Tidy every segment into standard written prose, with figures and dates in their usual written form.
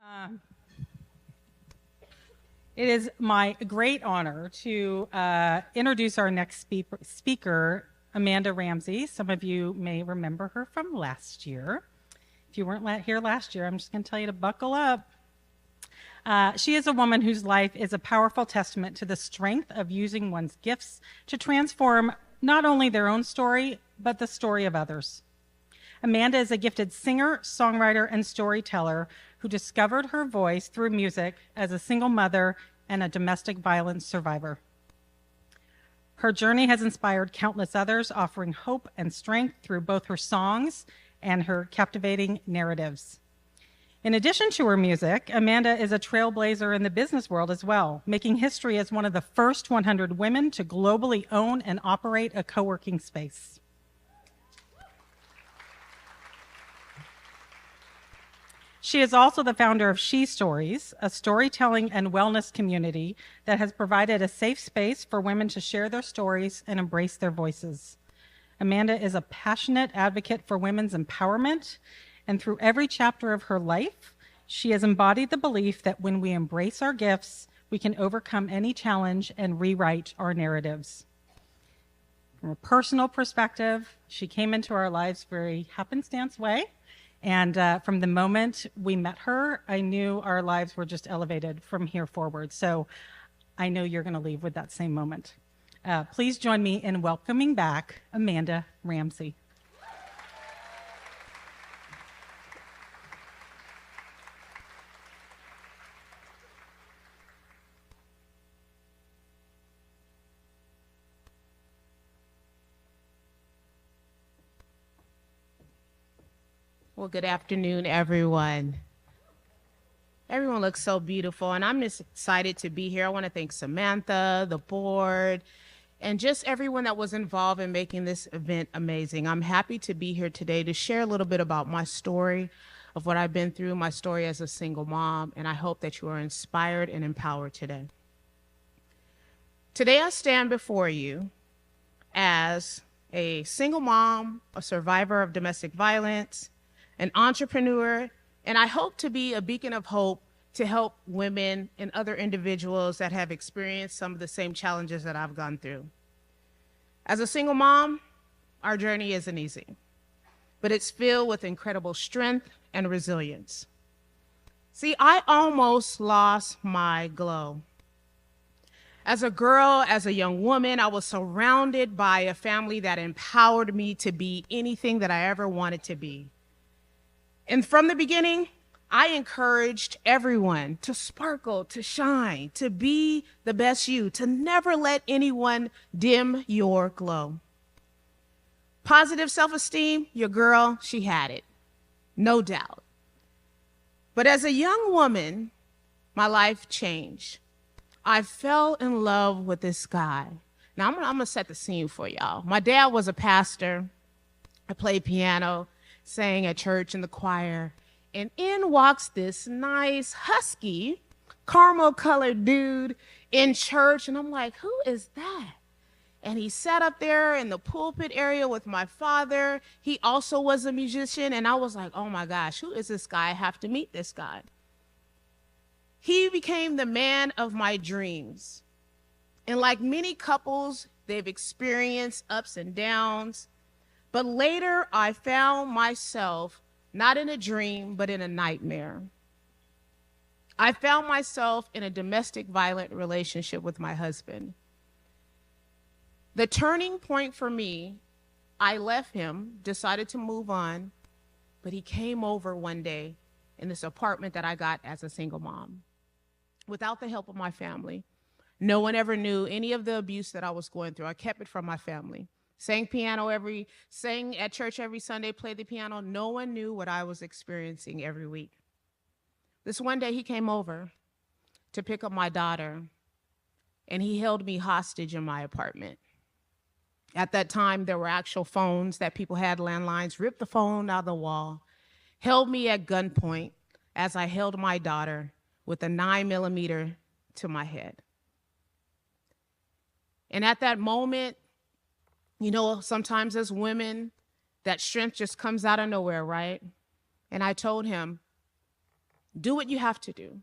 Um, it is my great honor to introduce our next speaker, Amanda Ramsey. Some of you may remember her from last year. If you weren't here last year, I'm just going to tell you to buckle up. She is a woman whose life is a powerful testament to the strength of using one's gifts to transform not only their own story, but the story of others. Amanda is a gifted singer, songwriter, and storyteller who discovered her voice through music as a single mother and a domestic violence survivor. Her journey has inspired countless others, offering hope and strength through both her songs and her captivating narratives. In addition to her music, Amanda is a trailblazer in the business world as well, making history as one of the first 100 women to globally own and operate a co-working space. She is also the founder of She Stories, a storytelling and wellness community that has provided a safe space for women to share their stories and embrace their voices. Amanda is a passionate advocate for women's empowerment, and through every chapter of her life, she has embodied the belief that when we embrace our gifts, we can overcome any challenge and rewrite our narratives. From a personal perspective, she came into our lives very happenstance way. And from the moment we met her, I knew our lives were just elevated from here forward. So I know you're going to leave with that same moment. Please join me in welcoming back Amanda Ramsey. Well, good afternoon, everyone. Everyone looks so beautiful, and I'm just excited to be here. I want to thank Samantha, the board, and just everyone that was involved in making this event amazing. I'm happy to be here today to share a little bit about my story, of what I've been through, my story as a single mom, and I hope that you are inspired and empowered today. Today, I stand before you as a single mom, a survivor of domestic violence, an entrepreneur, and I hope to be a beacon of hope to help women and other individuals that have experienced some of the same challenges that I've gone through. As a single mom, our journey isn't easy, but it's filled with incredible strength and resilience. See, I almost lost my glow. As a girl, as a young woman, I was surrounded by a family that empowered me to be anything that I ever wanted to be. And from the beginning, I encouraged everyone to sparkle, to shine, to be the best you, to never let anyone dim your glow. Positive self-esteem, your girl, she had it, no doubt. But as a young woman, my life changed. I fell in love with this guy. Now, I'm gonna set the scene for y'all. My dad was a pastor. I played piano, sang at church in the choir, and in walks this nice, husky, caramel-colored dude in church, and I'm like, who is that? And he sat up there in the pulpit area with my father. He also was a musician, and I was like, oh my gosh, who is this guy? I have to meet this guy. He became the man of my dreams. And like many couples, they've experienced ups and downs. But later, I found myself not in a dream, but in a nightmare. I found myself in a domestic violent relationship with my husband. The turning point for me, I left him, decided to move on, but he came over one day in this apartment that I got as a single mom, without the help of my family. No one ever knew any of the abuse that I was going through. I kept it from my family. Sang at church every Sunday, played the piano. No one knew what I was experiencing every week. This one day he came over to pick up my daughter, and he held me hostage in my apartment. At that time, there were actual phones that people had, landlines, ripped the phone out of the wall, held me at gunpoint as I held my daughter with a 9mm to my head. And at that moment, you know, sometimes as women, that strength just comes out of nowhere, right? And I told him, Do what you have to do.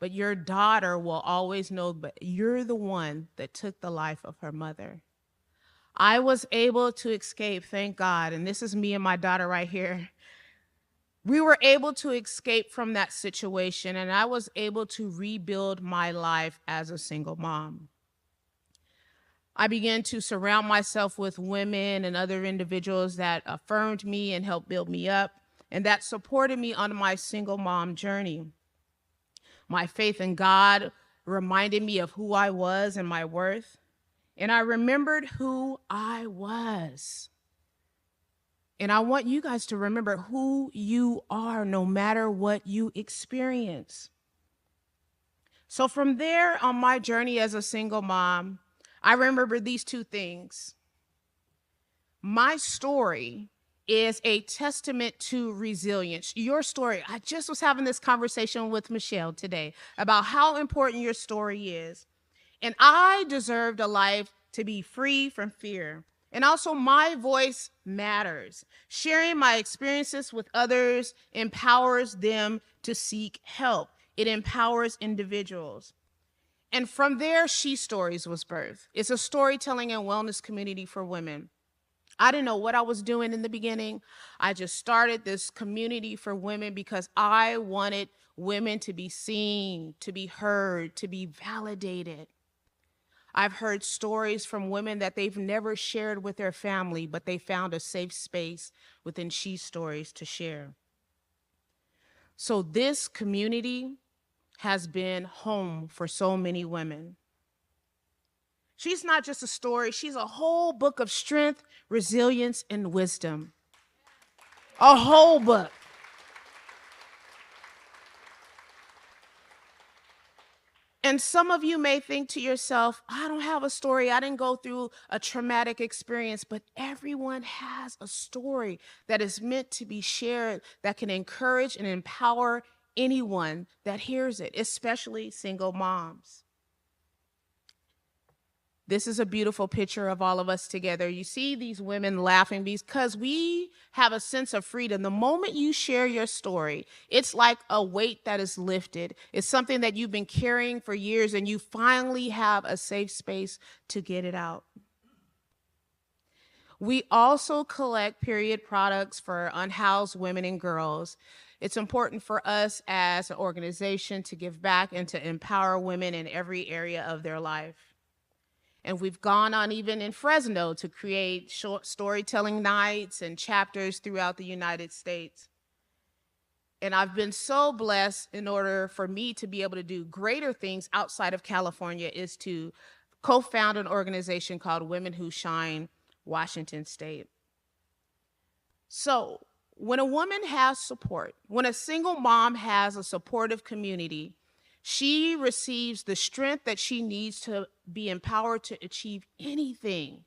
But your daughter will always know, but you're the one that took the life of her mother. I was able to escape, thank God. And this is me and my daughter right here. We were able to escape from that situation, and I was able to rebuild my life as a single mom. I began to surround myself with women and other individuals that affirmed me and helped build me up, and that supported me on my single mom journey. My faith in God reminded me of who I was and my worth, and I remembered who I was. And I want you guys to remember who you are no matter what you experience. So from there on my journey as a single mom, I remember these two things. My story is a testament to resilience. Your story, I just was having this conversation with Michelle today about how important your story is. And I deserved a life to be free from fear. And also, my voice matters. Sharing my experiences with others empowers them to seek help. It empowers individuals. And from there, She Stories was birthed. It's a storytelling and wellness community for women. I didn't know what I was doing in the beginning. I just started this community for women because I wanted women to be seen, to be heard, to be validated. I've heard stories from women that they've never shared with their family, but they found a safe space within She Stories to share. So this community has been home for so many women. She's not just a story, she's a whole book of strength, resilience, and wisdom. A whole book. And some of you may think to yourself, I don't have a story. I didn't go through a traumatic experience, but everyone has a story that is meant to be shared that can encourage and empower anyone that hears it, especially single moms. This is a beautiful picture of all of us together. You see these women laughing because we have a sense of freedom. The moment you share your story, it's like a weight that is lifted. It's something that you've been carrying for years, and you finally have a safe space to get it out. We also collect period products for unhoused women and girls. It's important for us as an organization to give back and to empower women in every area of their life. And we've gone on even in Fresno to create short storytelling nights and chapters throughout the United States. And I've been so blessed, in order for me to be able to do greater things outside of California, is to co-found an organization called Women Who Shine, Washington State. So when a woman has support, when a single mom has a supportive community, she receives the strength that she needs to be empowered to achieve anything.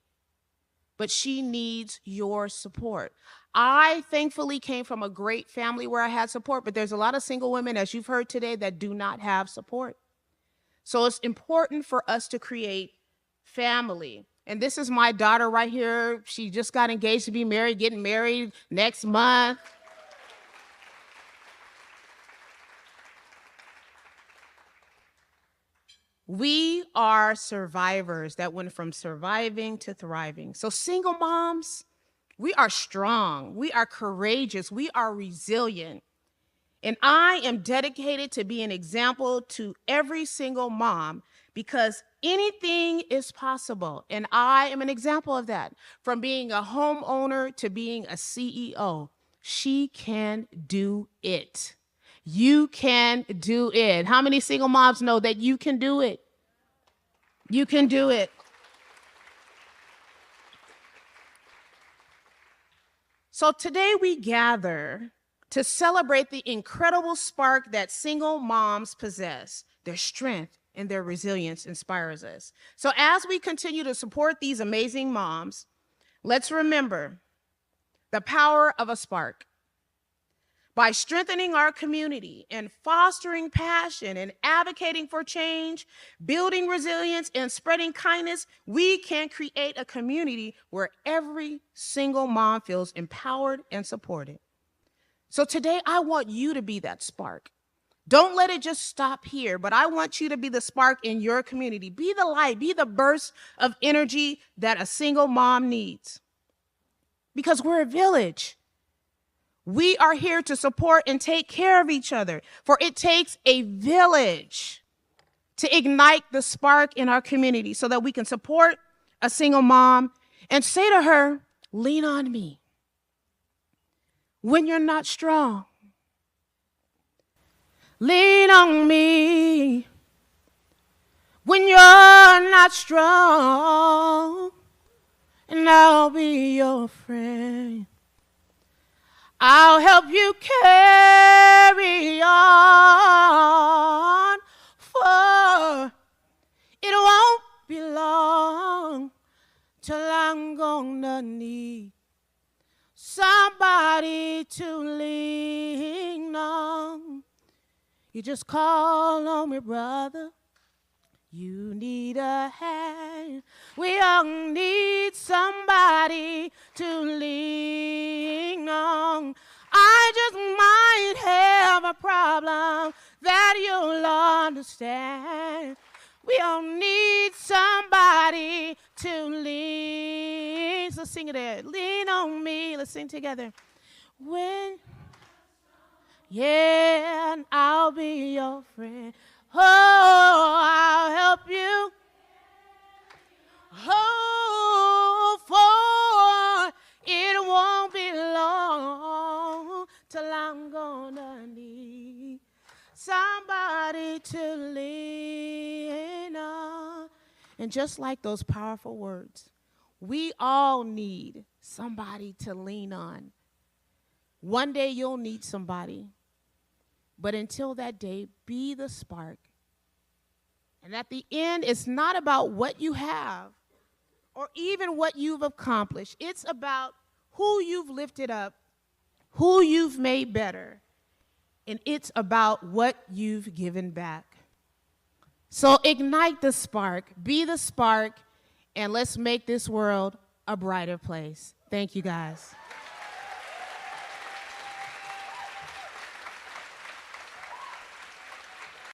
But she needs your support. I thankfully came from a great family where I had support, but there's a lot of single women, as you've heard today, that do not have support. So it's important for us to create family. And this is my daughter right here. She just got engaged to be married, getting married next month. We are survivors that went from surviving to thriving. So single moms, we are strong, we are courageous, we are resilient. And I am dedicated to be an example to every single mom, because anything is possible. And I am an example of that. From being a homeowner to being a CEO, she can do it. You can do it. How many single moms know that you can do it? You can do it. So today we gather to celebrate the incredible spark that single moms possess. Their strength and their resilience inspires us. So as we continue to support these amazing moms, let's remember the power of a spark. By strengthening our community and fostering passion and advocating for change, building resilience and spreading kindness, we can create a community where every single mom feels empowered and supported. So today, I want you to be that spark. Don't let it just stop here, but I want you to be the spark in your community. Be the light, be the burst of energy that a single mom needs. Because we're a village. We are here to support and take care of each other, for it takes a village to ignite the spark in our community so that we can support a single mom and say to her, lean on me when you're not strong. Lean on me when you're not strong, and I'll be your friend. I'll help you carry on, for it won't be long till I'm gonna need somebody to lean on. You just call on me, brother. You need a hand. We all need somebody to lean on. I just might have a problem that you'll understand. We all need somebody to lean. So sing it there. Lean on me. Let's sing together. Yeah, and I'll be your friend. Oh, I'll help you. Oh, for it won't be long till I'm gonna need somebody to lean on. And just like those powerful words, we all need somebody to lean on. One day you'll need somebody. But until that day, be the spark. And at the end, it's not about what you have or even what you've accomplished. It's about who you've lifted up, who you've made better, and it's about what you've given back. So ignite the spark, be the spark, and let's make this world a brighter place. Thank you, guys.